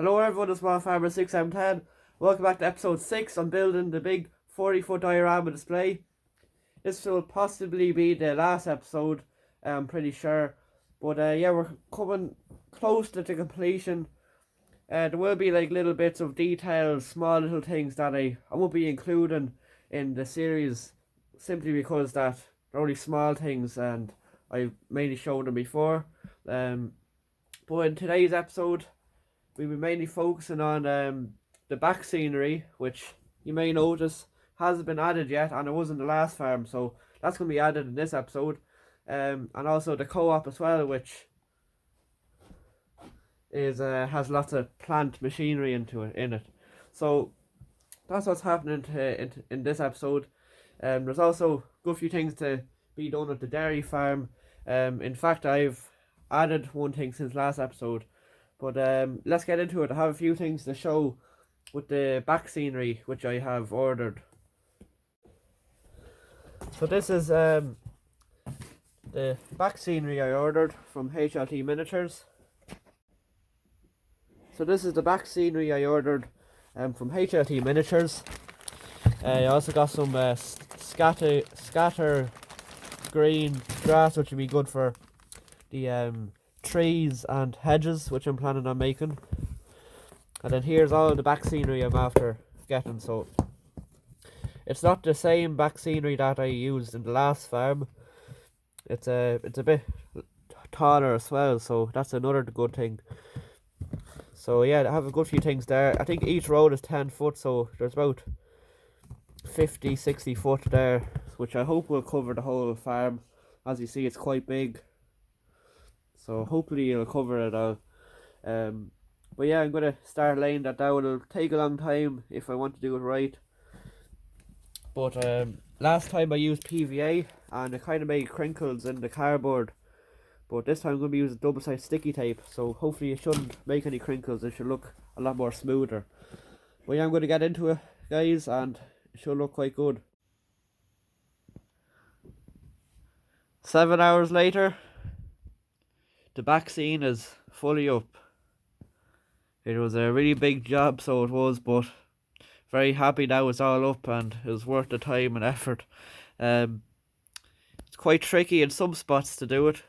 Hello everyone, it's Small Farmer 6M10. Welcome back to episode 6 on building the big 40-foot diorama display. This will possibly be the last episode, I'm pretty sure. But yeah, we're coming close to the completion. There will be like little bits of details, small little things that I won't be including in the series, simply because that they're only small things and I've mainly shown them before. But in today's episode, we'll be mainly focusing on the back scenery, which you may notice hasn't been added yet, and it was in the last farm, so that's going to be added in this episode. And also the co-op as well, which is has lots of plant machinery in it. So that's what's happening in this episode. There's also a good few things to be done at the dairy farm. In fact, I've added one thing since last episode. But let's get into it. I have a few things to show with the back scenery which I have ordered. So this is the back scenery I ordered from HLT Miniatures. So this is the back scenery I ordered from HLT Miniatures. I also got some scatter green grass, which would be good for the trees and hedges, which I'm planning on making. And then here's all the back scenery I'm after getting. So it's not the same back scenery that I used in the last farm. It's a bit taller as well, so that's another good thing. So yeah, I have a good few things there. I think each road is 10 foot, so there's about 50-60 foot there, which I hope will cover the whole farm. As you see, it's quite big, so hopefully it'll cover it all. But yeah, I'm going to start laying that down. It'll take a long time if I want to do it right. But last time I used PVA and it kind of made crinkles in the cardboard. But this time I'm going to be using double-sided sticky tape, so hopefully it shouldn't make any crinkles. It should look a lot more smoother. But yeah, I'm going to get into it, guys, and it should look quite good. 7 hours later, the back scene is fully up. It was a really big job, so it was, but very happy now it's all up and it was worth the time and effort. It's quite tricky in some spots to do it,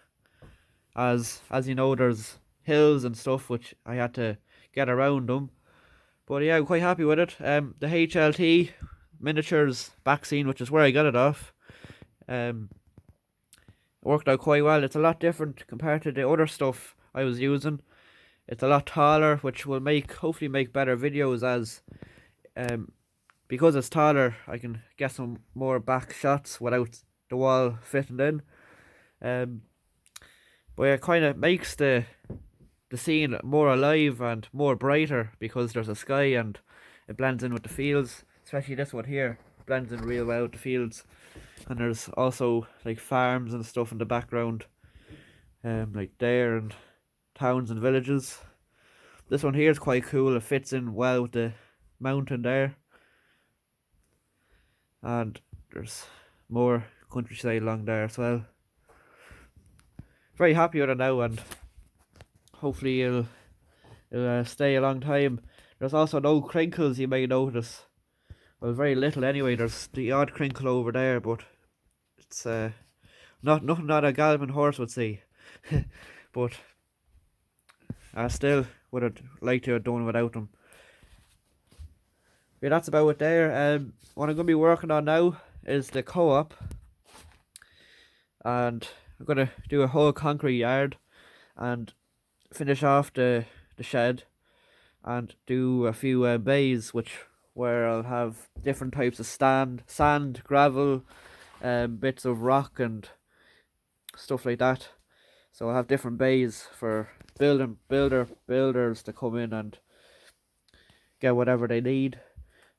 as you know, there's hills and stuff which I had to get around them. But yeah, I'm quite happy with it. The HLT Miniatures back scene, which is where I got it off, worked out quite well. It's a lot different compared to the other stuff I was using. It's a lot taller, which will hopefully make better videos, as because it's taller I can get some more back shots without the wall fitting in. But it kind of makes the scene more alive and more brighter because there's a sky and it blends in with the fields, especially this one here blends in real well with the fields. And there's also like farms and stuff in the background, like there, and towns and villages. This one here is quite cool. It fits in well with the mountain there, and there's more countryside along there as well. Very happy with it now, and hopefully it'll stay a long time. There's also no crinkles, you may notice. Well, very little anyway. There's the odd crinkle over there, but it's nothing that a Galvin horse would see. But I still would have liked to have done without them. Yeah, that's about it there. What I'm going to be working on now is the co-op, and I'm going to do a whole concrete yard and finish off the shed and do a few bays, where I'll have different types of sand, gravel, bits of rock and stuff like that. So I'll have different bays for builders to come in and get whatever they need.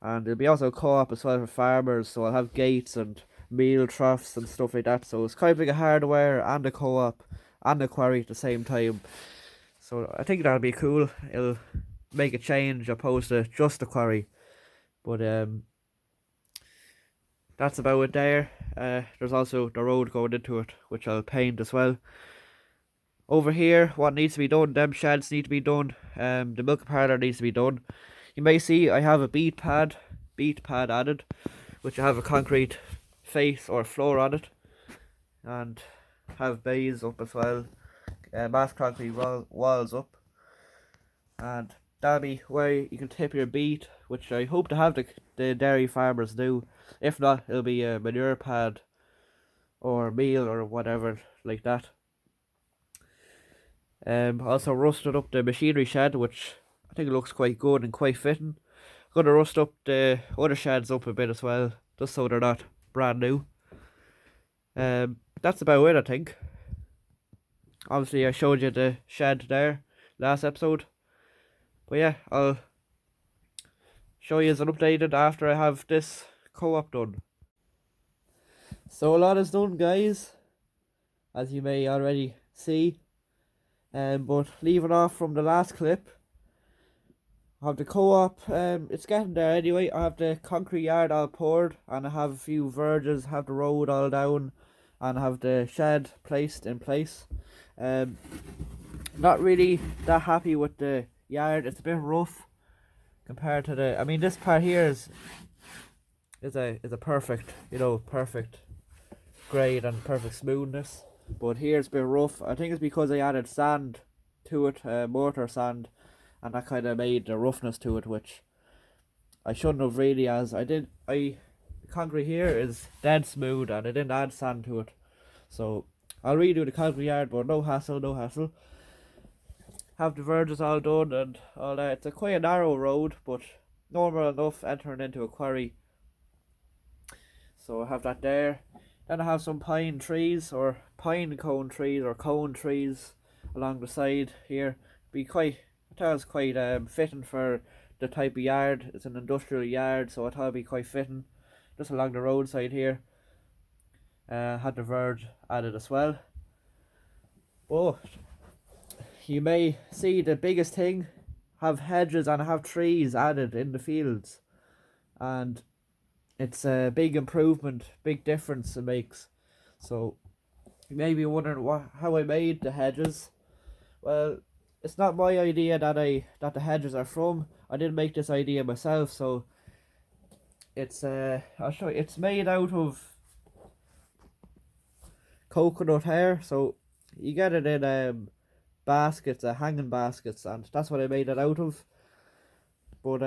And there'll be also a co-op as well for farmers, so I'll have gates and meal troughs and stuff like that. So it's kind of like a hardware and a co-op and a quarry at the same time. So I think that'll be cool. It'll make a change opposed to just a quarry. But that's about it there. There's also the road going into it, which I'll paint as well. Over here, what needs to be done, them sheds need to be done. The milking parlour needs to be done. You may see I have a beat pad added, which I have a concrete face or floor on it, and have bays up as well, mass concrete walls up, and that'll be where you can tip your beet, which I hope to have the dairy farmers do. If not, it'll be a manure pad or meal or whatever like that. Also rusted up the machinery shed, which I think it looks quite good and quite fitting. Gonna rust up the other sheds up a bit as well, just so they're not brand new. That's about it, I think. Obviously, I showed you the shed there last episode, but yeah, I'll show you as an updated after I have this co-op done. So a lot is done, guys, as you may already see. But leaving off from the last clip, I have the co-op, it's getting there anyway. I have the concrete yard all poured, and I have a few verges, have the road all down, and I have the shed placed in place. Not really that happy with the yard. It's a bit rough compared to the, I mean, this part here is a perfect, perfect grade and perfect smoothness. But here it's a bit rough. I think it's because I added sand to it, mortar sand, and that kind of made the roughness to it, which I shouldn't have really, as the concrete here is dead smooth and I didn't add sand to it. So I'll redo the concrete yard, but no hassle. Have the verges all done and all that. It's quite a narrow road, but normal enough entering into a quarry. So I have that there. Then I have some pine trees, or pine cone trees, or cone trees along the side here. I thought it's quite fitting for the type of yard. It's an industrial yard, so I thought it'd be quite fitting just along the roadside here. Had the verge added as well. But you may see the biggest thing, have hedges and have trees added in the fields, and it's a big improvement, big difference it makes. So you may be wondering how I made the hedges. Well, it's not my idea that the hedges are from. I didn't make this idea myself, so it's I'll show you. It's made out of coconut hair, so you get it in baskets, hanging baskets, and that's what I made it out of. But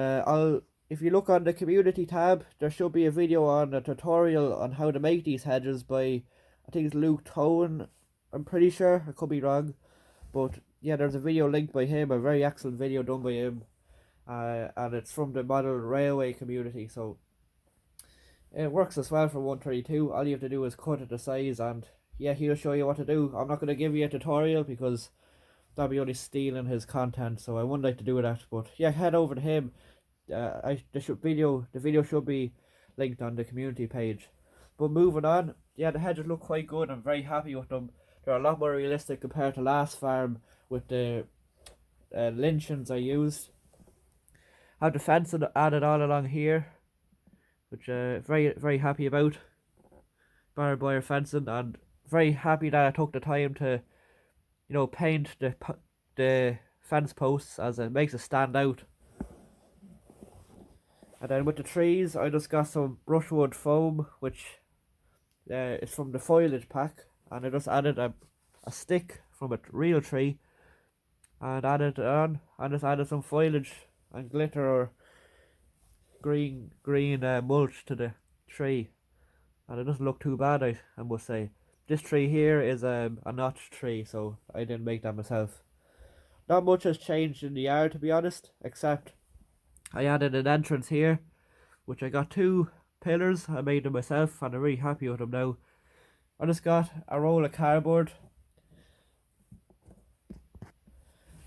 if you look on the community tab, there should be a video on a tutorial on how to make these hedges by, I think it's Luke Towan, I'm pretty sure, I could be wrong, but yeah, there's a video linked by him, a very excellent video done by him, and it's from the model railway community, so it works as well for 132. All you have to do is cut it to size, and yeah, he'll show you what to do. I'm not going to give you a tutorial because that'll be only stealing his content, so I wouldn't like to do that, but yeah, head over to him. The video should be linked on the community page. But moving on, yeah, the hedges look quite good. I'm very happy with them. They're a lot more realistic compared to last farm with the lynchings I used. I have the fencing added all along here, which very happy about. Barbed wire fencing, and very happy that I took the time to, paint the fence posts as it makes it stand out. And then with the trees, I just got some brushwood foam, which is from the foliage pack, and I just added a stick from a real tree, and added it on, and just added some foliage and glitter or green mulch to the tree, and it doesn't look too bad, I must say. This tree here is a notch tree, so I didn't make that myself. Not much has changed in the yard, to be honest, except I added an entrance here, which I got 2 pillars. I made them myself, and I'm really happy with them now. I just got a roll of cardboard.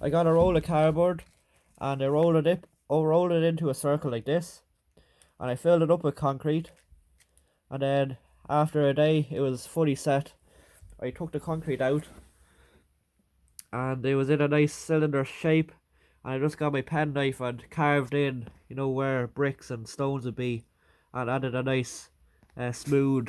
I got a roll of cardboard, and I rolled it into a circle like this, and I filled it up with concrete. And then after a day, it was fully set. I took the concrete out, and it was in a nice cylinder shape. And I just got my penknife and carved in, where bricks and stones would be, and added a nice smooth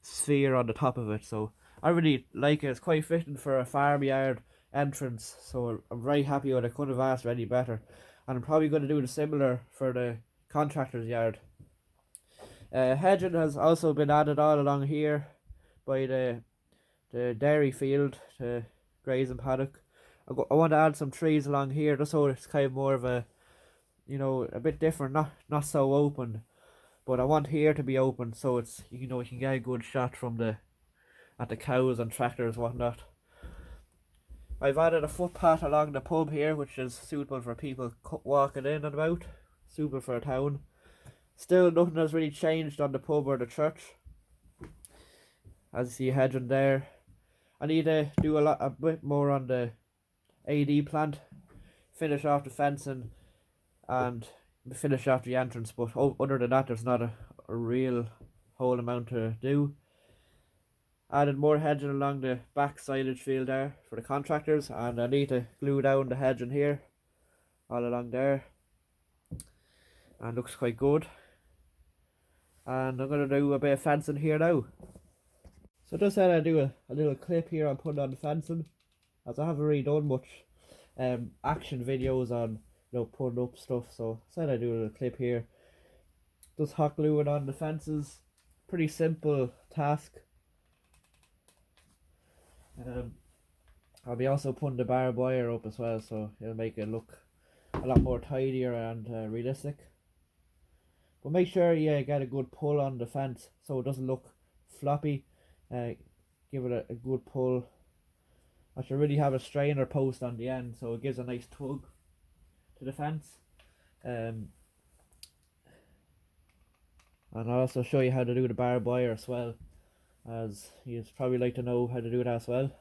sphere on the top of it. So I really like it. It's quite fitting for a farmyard entrance, so I'm very happy with it. I couldn't have asked for any better. And I'm probably going to do the similar for the contractor's yard. Hedging has also been added all along here by the dairy field, the grazing paddock. I want to add some trees along here just so it's kind of more of a, a bit different, not so open. But I want here to be open so it's, you can get a good shot from at the cows and tractors and whatnot. I've added a footpath along the pub here, which is suitable for people walking in and about, suitable for a town. Still, nothing has really changed on the pub or the church. As you see, hedging there. I need to do a bit more on the AD plant, finish off the fencing, and finish off the entrance. But other than that, there's not a real whole amount to do. Added more hedging along the back silage field there for the contractors, and I need to glue down the hedging here, all along there, and looks quite good. And I'm going to do a bit of fencing here now. So just said I'd do a little clip here on putting on the fencing, as I haven't really done much action videos on putting up stuff, so said I'd do a little clip here. Just hot gluing on the fences, pretty simple task. I'll be also putting the barbed wire up as well, so it'll make it look a lot more tidier and realistic. But make sure you get a good pull on the fence so it doesn't look floppy. Give it a good pull. I should really have a strainer post on the end so it gives a nice tug to the fence. And I'll also show you how to do the barbed wire as well, as you'd probably like to know how to do that as well.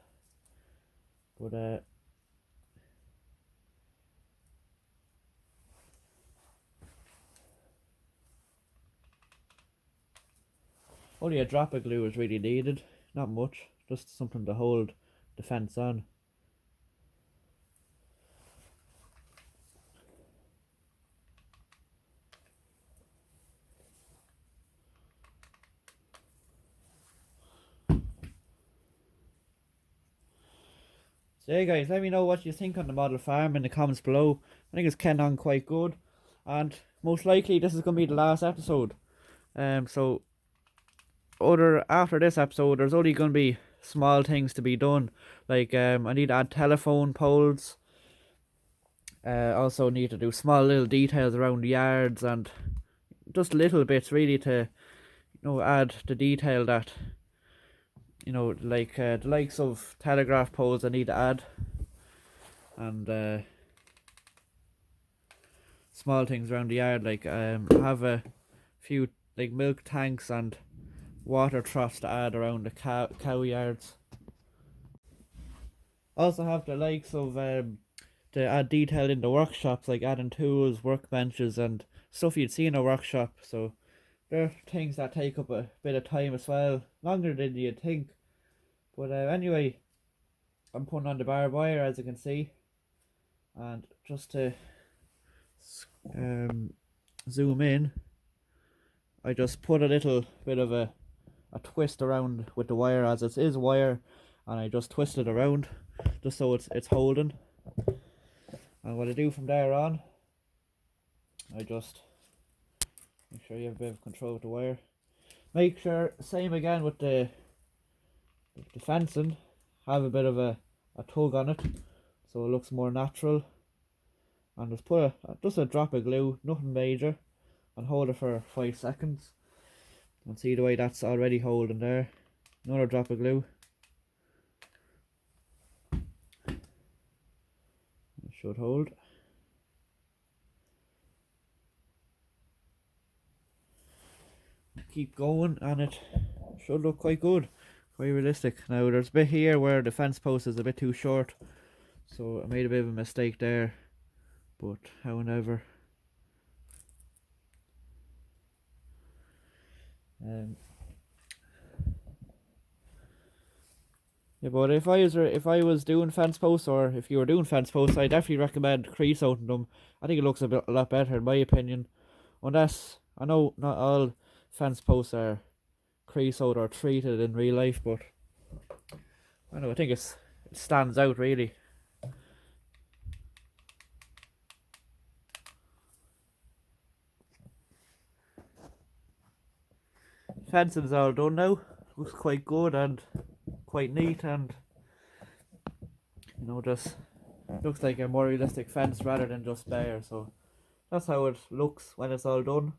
But only a drop of glue is really needed, not much, just something to hold the fence on. So yeah guys, let me know what you think on the model farm in the comments below. I think it's getting on quite good, and most likely this is going to be the last episode. So after this episode there's only going to be small things to be done, like I need to add telephone poles. Also need to do small little details around the yards and just little bits really to add the detail that like the likes of telegraph poles I need to add, and small things around the yard, like I have a few like milk tanks and water troughs to add around the cow yards. Also have the likes of to add detail in the workshops, like adding tools, workbenches and stuff you'd see in a workshop. So they're things that take up a bit of time as well, longer than you'd think. But anyway, I'm putting on the barbed wire, as you can see, and just to zoom in, I just put a little bit of a twist around with the wire, as it is wire, and I just twist it around just so it's holding. And what I do from there on, I just make sure you have a bit of control with the wire. Make sure, same again with the fencing, have a bit of a tug on it so it looks more natural, and just put just a drop of glue, nothing major, and hold it for 5 seconds, and see the way that's already holding there. Another drop of glue, it should hold. Keep going and it should look quite good. Quite realistic. Now there's a bit here where the fence post is a bit too short, so I made a bit of a mistake there, but however, yeah, but if I was doing fence posts, or if you were doing fence posts, I definitely recommend crease outing them. I think it looks a lot better in my opinion, unless I know not all fence posts are crease out or treated in real life, but I don't know, I think it stands out really. Fencing's all done now. Looks quite good and quite neat, and just looks like a more realistic fence rather than just bare. So that's how it looks when it's all done.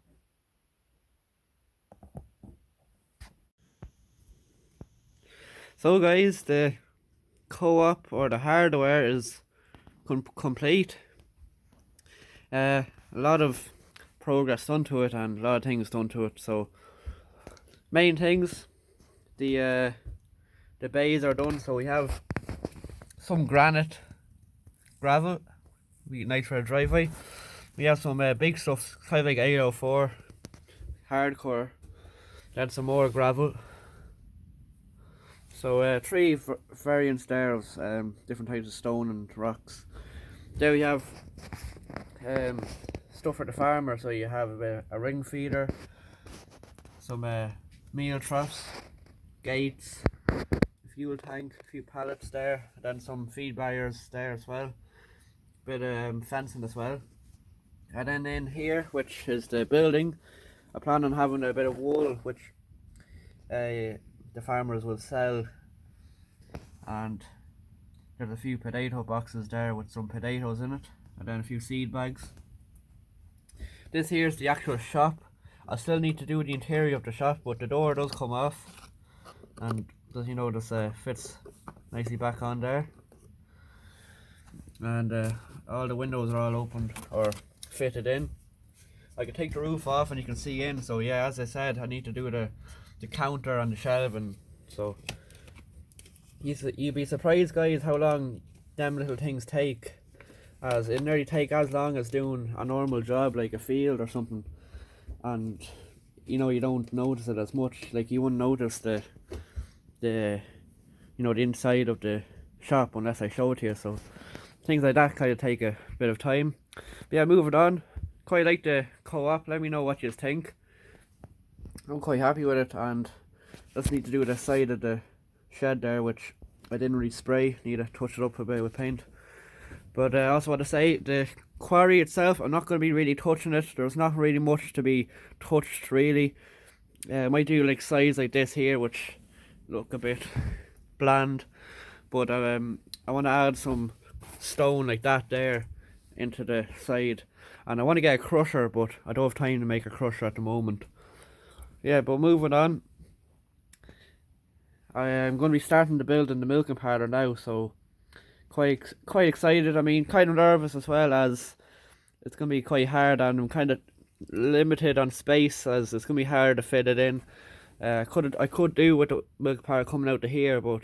So guys, the CoOp or the hardware is complete. A lot of progress done to it and a lot of things done to it. So main things, the bays are done. So we have some granite gravel, nice for a driveway. We have some big stuff, kind of like 804 hardcore, then some more gravel. So 3 variants there of different types of stone and rocks. There we have stuff for the farmer. So you have a ring feeder, some meal troughs, gates, a fuel tank, a few pallets there, and then some feed barriers there as well. Bit of fencing as well. And then in here, which is the building, I plan on having a bit of wool which the farmers will sell, and there's a few potato boxes there with some potatoes in it, and then a few seed bags. This here is the actual shop. I still need to do the interior of the shop, but the door does come off, and just fits nicely back on there, and all the windows are all opened or fitted in. I can take the roof off and you can see in. So yeah, as I said, I need to do the counter and the shelving. So you'd be surprised, guys, how long them little things take. As it nearly take as long as doing a normal job like a field or something. And you don't notice it as much. Like you wouldn't notice the inside of the shop unless I show it to you. So things like that kind of take a bit of time. But yeah, moving on. Quite like the CoOp. Let me know what you think. I'm quite happy with it, and just need to do the side of the shed there, which I didn't really spray. Need to touch it up a bit with paint. But I also want to say, the quarry itself, I'm not going to be really touching it. There's not really much to be touched really. I might do like sides like this here, which look a bit bland. But I want to add some stone like that there into the side. And I want to get a crusher, but I don't have time to make a crusher at the moment. Yeah, but moving on. I am going to be starting to build in the milking parlour now, so quite excited. I mean, kind of nervous as well, as it's going to be quite hard, and I'm kind of limited on space, as it's going to be hard to fit it in. I could do with the milking parlour coming out to here, but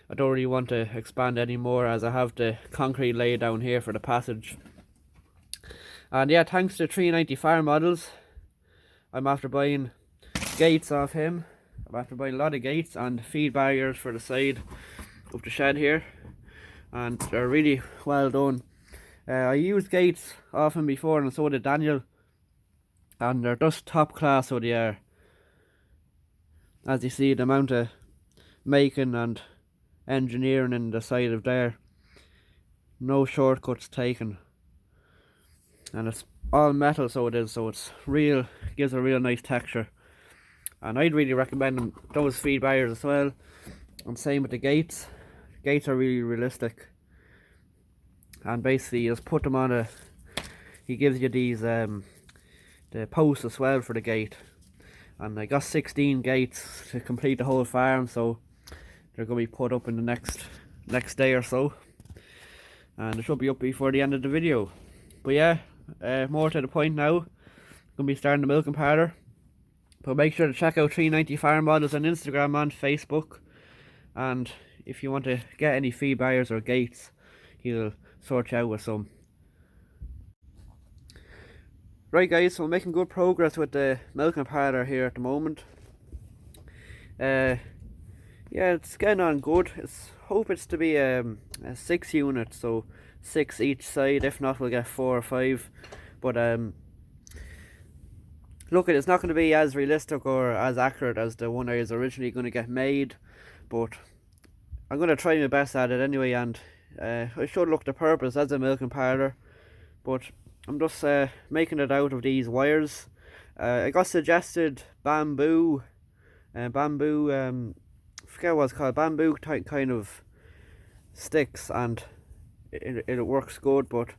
I don't really want to expand anymore, as I have the concrete laid down here for the passage. And yeah, thanks to 390 Farm Models, I'm after buying gates off him. I'm after buying a lot of gates and feed barriers for the side of the shed here, and they're really well done. I used gates off him before, and so did Daniel, and they're just top class. So they are. As you see, the amount of making and engineering in the side of there, no shortcuts taken, and it's all metal, so it is, so it's real, gives a real nice texture. And I'd really recommend them, those feed barriers as well. And same with the gates. Gates are really realistic, and basically you just put them on he gives you these the posts as well for the gate, and I got 16 gates to complete the whole farm, so they're going to be put up in the next day or so, and it should be up before the end of the video. But yeah, more to the point now, going to be starting the milking parlour. But make sure to check out 390 Farm Models on Instagram and Facebook, and if you want to get any feed barriers or gates, he'll sort you out with some. Right guys, so we're making good progress with the milking parlour here at the moment. Yeah, it's getting on good. Hope it's to be a 6 unit, so 6 each side. If not, we'll get 4 or 5. But look, it's not going to be as realistic or as accurate as the one I was originally going to get made, but I'm going to try my best at it anyway, and I should look the purpose as a milking parlour, but I'm just making it out of these wires. I got suggested bamboo, I forget what it's called, bamboo type kind of sticks, and it works good, but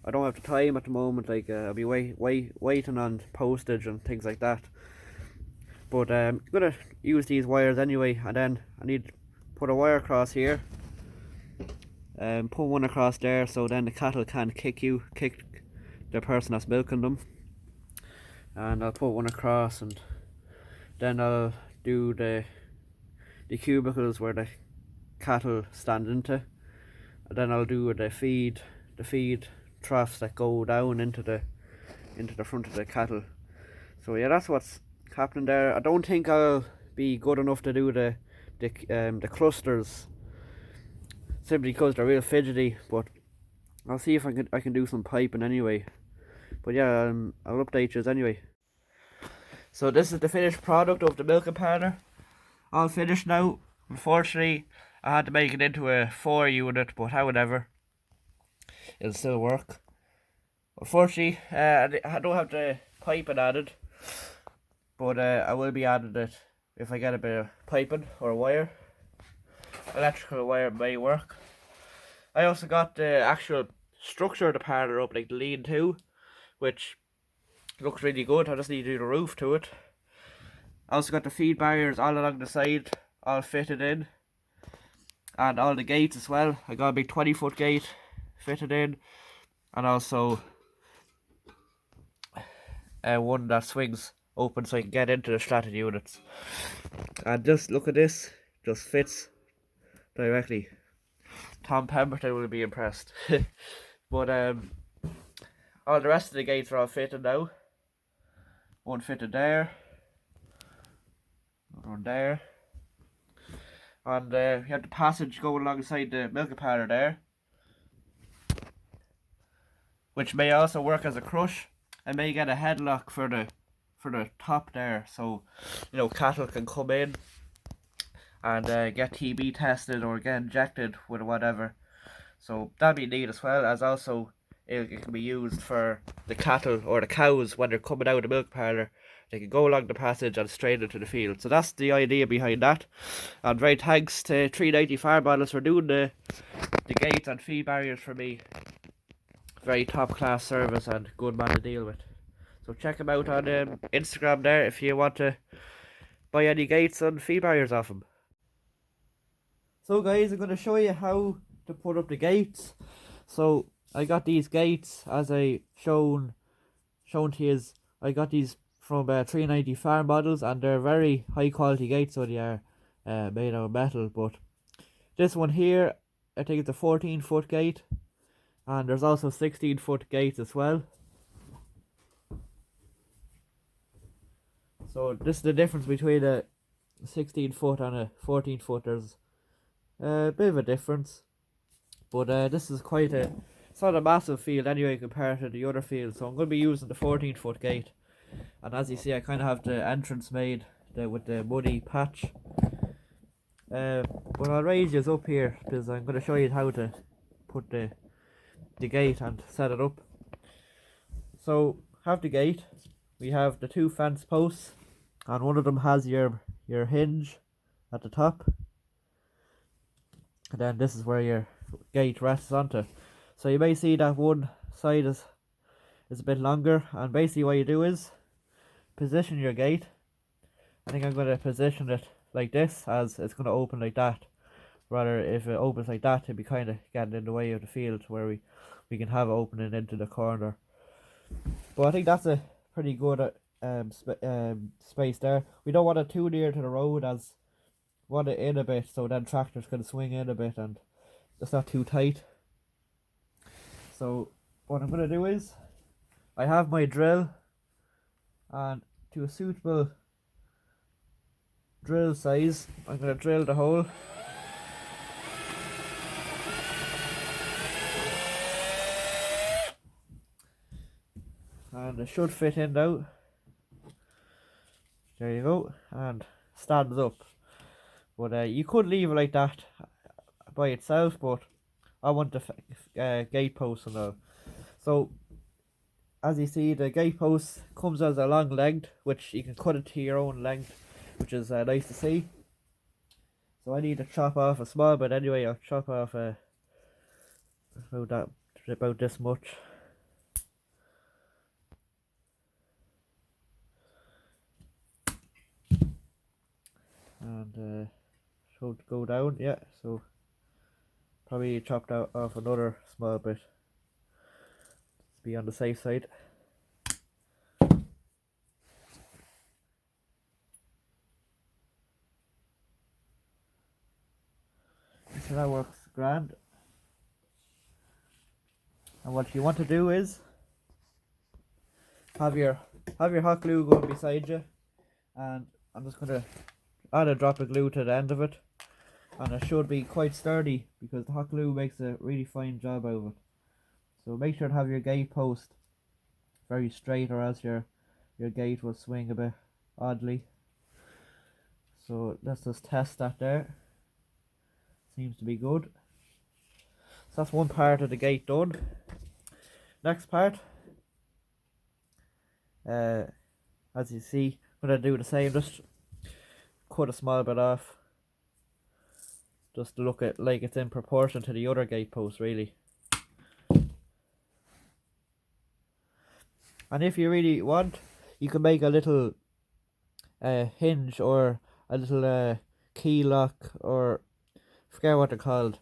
I don't have the time at the moment. Like I'll be waiting on postage and things like that. But I'm gonna use these wires anyway, and then I need to put a wire across here, and put one across there, so then the cattle can't kick the person that's milking them. And I'll put one across, and then I'll do the cubicles where the cattle stand into, and then I'll do the feed troughs that go down into the front of the cattle. So yeah, that's what's happening there. I don't think I'll be good enough to do the clusters, simply because they're real fidgety, but I'll see if I can do some piping anyway. But yeah, I'll update you anyway. So this is the finished product of the milking parlour. All finished now. Unfortunately, I had to make it into a 4 unit, but however, it'll still work. Unfortunately, I don't have the piping added, but I will be adding it if I get a bit of piping or wire. Electrical wire may work. I also got the actual structure of the parlour up, like the lean-to, which looks really good. I just need to do the roof to it. I also got the feed barriers all along the side, all fitted in, and all the gates as well. I got a big 20-foot gate fitted in, and also one that swings open so I can get into the slatted units. And just look at this, just fits directly. Tom Pemberton will be impressed. But all the rest of the gates are all fitted now. One fitted there, one there, and we have the passage going alongside the milking parlour there, which may also work as a crush. I may get a headlock for the top there, so you know cattle can come in and get TB tested or get injected with whatever. So that'd be neat as well, as also it can be used for the cattle or the cows when they're coming out of the milk parlour. They can go along the passage and straight into the field. So that's the idea behind that. And very thanks to 390 Farm Models for doing the gates and feed barriers for me. Very top class service and good man to deal with. So check him out on Instagram there if you want to buy any gates and feed barriers off him. So guys, I'm going to show you how to put up the gates. So I got these gates as I shown to you. I got these from 390 Farm Models, and they're very high quality gates, so they are made out of metal. But this one here, I think it's a 14-foot gate, and there's also 16-foot gates as well. So this is the difference between a 16-foot and a 14-foot. There's a bit of a difference, but this is it's not a massive field anyway compared to the other field, so I'm going to be using the 14-foot gate. And as you see, I kind of have the entrance made with the muddy patch. But I'll raise you up here because I'm going to show you how to put the gate and set it up. So have the gate. We have the 2 fence posts, and one of them has your hinge at the top, and then this is where your gate rests onto. So you may see that one side is a bit longer, and basically what you do is position your gate. I think I'm going to position it like this, as it's going to open like that. Rather, if it opens like that, it'd be kind of getting in the way of the field where we can have it opening into the corner. But I think that's a pretty good space there. We don't want it too near to the road, as we want it in a bit so then tractors can swing in a bit and it's not too tight. So what I'm going to do is, I have my drill, and to a suitable drill size, I'm going to drill the hole. And it should fit in now. There you go, and stands up. But you could leave it like that by itself, but I want the gate post and all. So as you see, the gate post comes as a long length, which you can cut it to your own length, which is nice to see. So I need to chop off a small bit anyway. I'll chop off about this much. And should go down, yeah. So probably chopped out off another small bit to be on the safe side. So that works grand. And what you want to do is have your hot glue going beside you, and I'm just gonna add a drop of glue to the end of it, and it should be quite sturdy because the hot glue makes a really fine job out of it. So make sure to have your gate post very straight, or else your gate will swing a bit oddly. So let's just test that there. Seems to be good. So that's one part of the gate done. Next part, as you see, I'm gonna do the same. Just cut a small bit off, just to look at like it's in proportion to the other gate post, really. And if you really want, you can make a little hinge or a little key lock, or forget what they're called,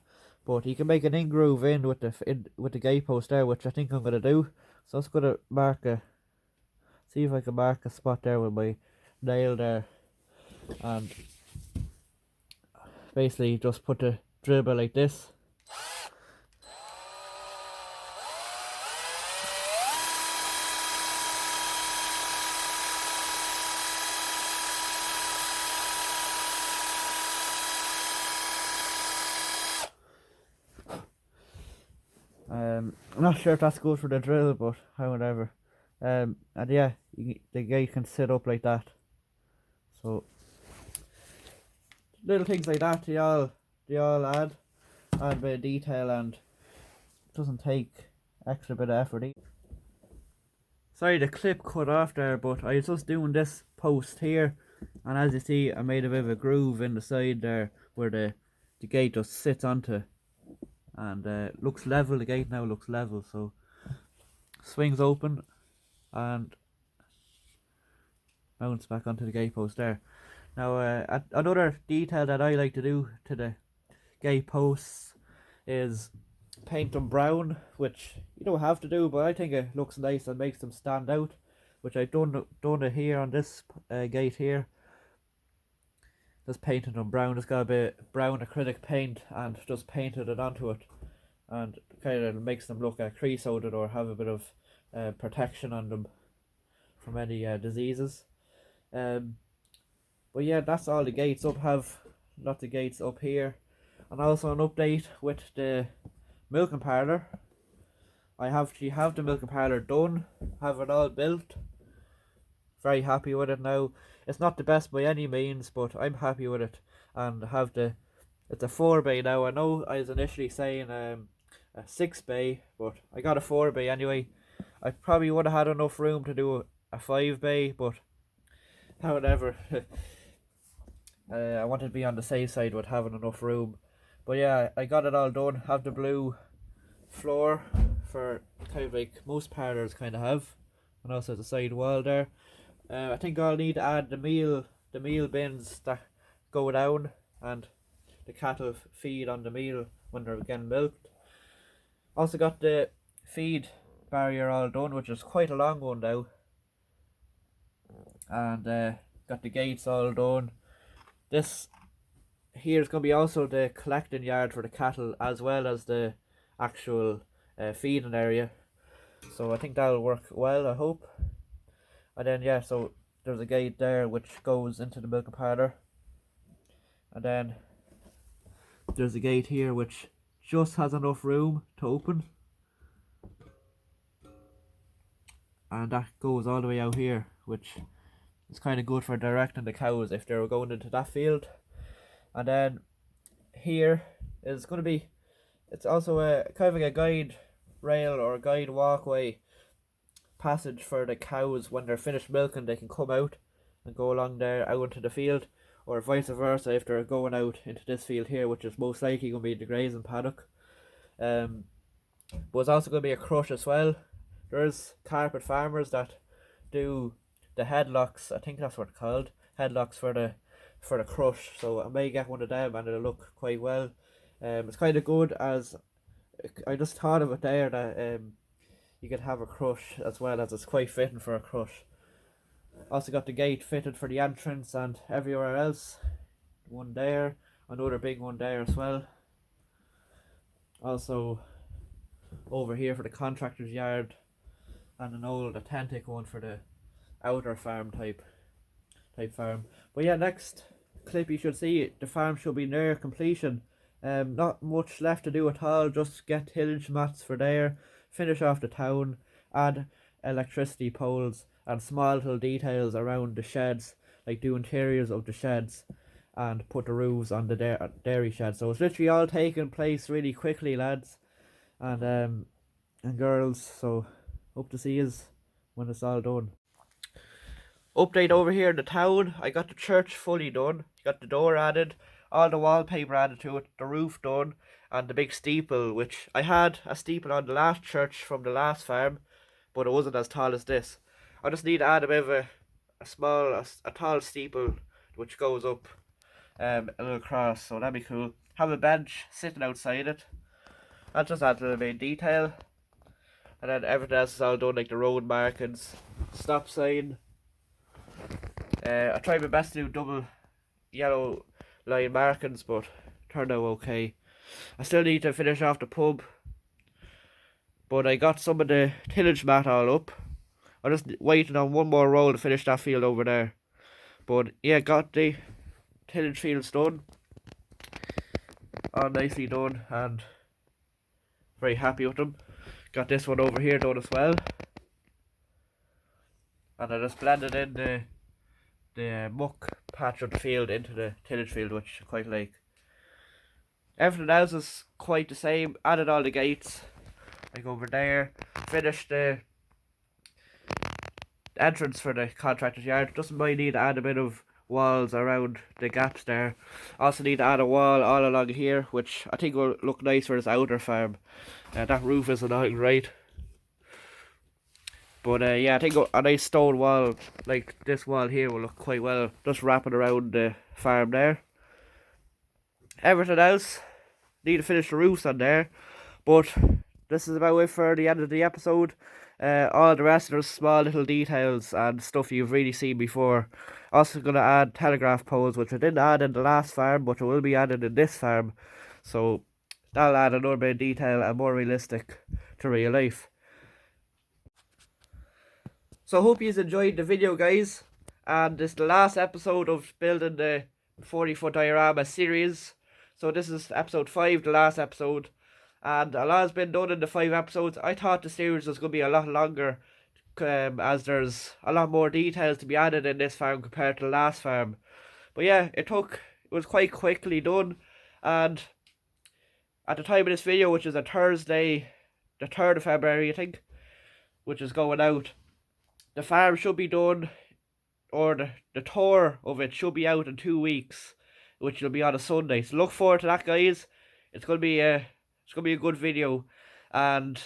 but you can make an in-groove in with the gate post there, which I think I'm gonna do. So I'm just gonna see if I can mark a spot there with my nail there, and basically just put the drill bit like this. I'm not sure if that's good for the drill, but however. And yeah, the gate can sit up like that. So little things like that, they all add a bit of detail, and it doesn't take extra bit of effort either. Sorry, the clip cut off there, but I was just doing this post here, and as you see, I made a bit of a groove in the side there where the gate just sits onto, and looks level. The gate now looks level, so swings open and mounts back onto the gate post there. Now, another detail that I like to do to the gate posts is paint them brown, which you don't have to do, but I think it looks nice and makes them stand out, which I've done it here on this gate here. Just painted them brown. Just got a bit brown acrylic paint and just painted it onto it, and kind of makes them look creosoted or have a bit of protection on them from any diseases. But yeah, that's all the gates up. Have lots of gates up here, and also an update with the milking parlour. I actually have the milking parlour done, have it all built. Very happy with it now. It's not the best by any means, but I'm happy with it, and it's a 4-bay now. I know I was initially saying a 6-bay, but I got a 4-bay anyway. I probably would have had enough room to do a 5-bay, but however, I wanted to be on the safe side with having enough room. But yeah, I got it all done. Have the blue floor for kind of like most parlours kind of have, and also the side wall there. I think I'll need to add the meal bins that go down, and the cattle feed on the meal when they're getting milked. Also got the feed barrier all done, which is quite a long one now, and got the gates all done. This here is going to be also the collecting yard for the cattle, as well as the actual feeding area, so I think that'll work well, I hope. And then yeah, so there's a gate there which goes into the milking parlour, and then there's a gate here which just has enough room to open, and that goes all the way out here, which is kind of good for directing the cows if they were going into that field. And then here is going to be, it's also a kind of like a guide rail or a guide walkway passage for the cows. When they're finished milking, they can come out and go along there out into the field, or vice versa if they're going out into this field here, which is most likely going to be the grazing paddock. But it's also going to be a crush as well. There's carpet farmers that do the headlocks, I think that's what it's called, headlocks for the crush. So I may get one of them and it'll look quite well. It's kind of good, as I just thought of it there, that you could have a crush as well, as it's quite fitting for a crush. Also got the gate fitted for the entrance and everywhere else. One there, another big one there as well. Also over here for the contractor's yard, and an old authentic one for the outer farm type farm. But yeah, next clip you should see the farm should be near completion. Not much left to do at all, just get tillage mats for there, finish off the town, add electricity poles and small little details around the sheds, like do interiors of the sheds and put the roofs on the dairy shed. So it's literally all taking place really quickly, lads and girls. So hope to see yous when it's all done. Update over here in the town, I got the church fully done, got the door added, all the wallpaper added to it, the roof done, and the big steeple, which I had a steeple on the last church from the last farm, but it wasn't as tall as this. I just need to add a bit of a tall steeple which goes up a little cross, so that'd be cool. Have a bench sitting outside it. I'll just add to the main detail, and then everything else is all done, like the road markings, stop sign. I tried my best to do double yellow line markings, but turned out okay. I still need to finish off the pub, but I got some of the tillage mat all up. I'm just waiting on one more roll to finish that field over there. But yeah, got the tillage fields done, all nicely done, and very happy with them. Got this one over here done as well, and I just blended in the muck patch of the field into the tillage field, which I quite like. Everything else is quite the same. Added all the gates, like over there. Finished the entrance for the contractor's yard. Just might need to add a bit of walls around the gaps there. Also need to add a wall all along here, which I think will look nice for this outer farm. That roof isn't looking right. But yeah, I think a nice stone wall like this wall here will look quite well, just wrapping around the farm there. Everything else, need to finish the roofs on there. But this is about it for the end of the episode. All the rest are small little details and stuff you've really seen before. Also going to add telegraph poles, which I didn't add in the last farm, but it will be added in this farm. So that'll add another bit of detail and more realistic to real life. So I hope you enjoyed the video, guys, and this is the last episode of building the 40-foot diorama series. So this is episode 5, the last episode, and a lot has been done in the 5 episodes. I thought the series was going to be a lot longer, as there's a lot more details to be added in this farm compared to the last farm. But yeah, it was quite quickly done, and at the time of this video, which is a Thursday, the 3rd of February, I think, which is going out, the farm should be done, or the tour of it should be out in 2 weeks, which will be on a Sunday. So look forward to that, guys. It's gonna be a good video, and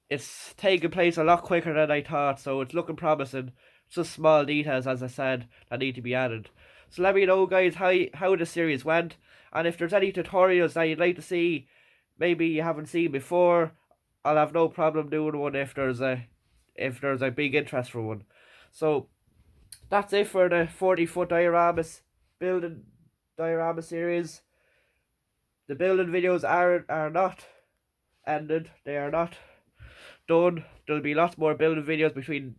it's taking place a lot quicker than I thought, so it's looking promising. It's just small details, as I said, that need to be added. So let me know, guys, how the series went, and if there's any tutorials that you'd like to see, maybe you haven't seen before, I'll have no problem doing one if there's a big interest for one. So that's it for the 40-foot building diorama series. The building videos are not ended, they are not done. There'll be lots more building videos, between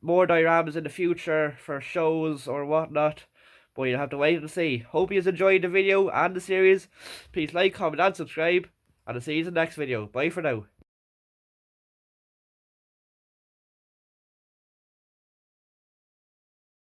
more dioramas in the future for shows or whatnot, but you'll have to wait and see. Hope you enjoyed the video and the series. Please like, comment and subscribe, and I'll see you in the next video. Bye for now.